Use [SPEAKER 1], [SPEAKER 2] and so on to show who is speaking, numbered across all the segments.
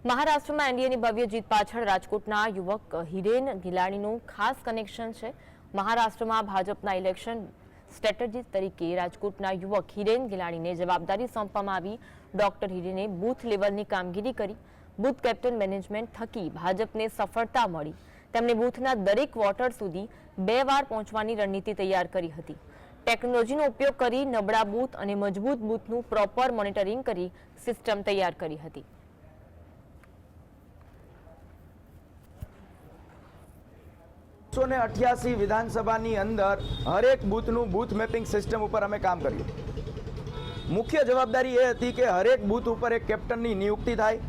[SPEAKER 1] મહારાષ્ટ્રમાં એનડીએની ભવ્ય જીત પાછળ રાજકોટના યુવક હિરેન ગિલાણીનું ખાસ કનેક્શન છે। મહારાષ્ટ્રમાં ભાજપના ઇલેક્શન સ્ટ્રેટેજીસ્ટ તરીકે રાજકોટના યુવક હિરેન ગિલાણીને જવાબદારી સોંપવામાં આવી। ડોક્ટર હિરેને બૂથ લેવલની કામગીરી કરી। બૂથ કેપ્ટન મેનેજમેન્ટ થકી ભાજપને સફળતા મળી। તેમણે બૂથના દરેક વોટર સુધી 2 વાર પહોંચવાની રણનીતિ તૈયાર કરી હતી। ટેકનોલોજીનો ઉપયોગ કરી નબળા બૂથ અને મજબૂત બૂથનું પ્રોપર મોનિટરિંગ કરી સિસ્ટમ તૈયાર કરી હતી।
[SPEAKER 2] 188 વિધાનસભાની અંદર હરેક બૂથનું બૂથ મેપિંગ સિસ્ટમ ઉપર અમે કામ કર્યું। મુખ્ય જવાબદારી એ હતી કે હરેક બૂથ ઉપર એક કેપ્ટનની નિયુક્તિ થાય।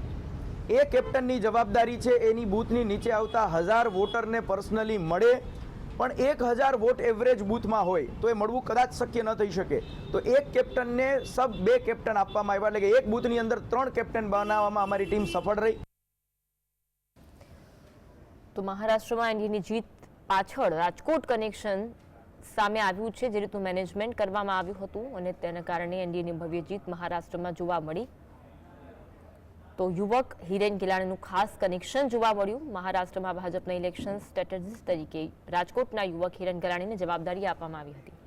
[SPEAKER 2] એ કેપ્ટનની જવાબદારી છે એની બૂથની નીચે આવતા 1000 વોટરને પર્સનલી મળે, પણ 1000 વોટ એવરેજ બૂથમાં હોય તો એ મળવું કદાચ શક્ય ન થઈ શકે। તો એક કેપ્ટનને સબ 2 કેપ્ટન આપવામાં આવ્યા, એટલે કે એક બૂથની અંદર 3 કેપ્ટન બનાવવામાં અમારી ટીમ સફળ રહી।
[SPEAKER 1] તો મહારાષ્ટ્રમાં એનડીએની જીત પાછળ રાજકોટ કનેક્શન સામે આવ્યું છે। જે રીતનું મેનેજમેન્ટ કરવામાં આવ્યું હતું અને તેના કારણે એનડીએની ભવ્ય જીત મહારાષ્ટ્રમાં જોવા મળી। તો યુવક હિરેન ગિલાણીનું ખાસ કનેક્શન જોવા મળ્યું। મહારાષ્ટ્રમાં ભાજપના ઇલેક્શન સ્ટ્રેટેજીસ્ટ તરીકે રાજકોટના યુવક હિરેન ગિલાણીને જવાબદારી આપવામાં આવી હતી।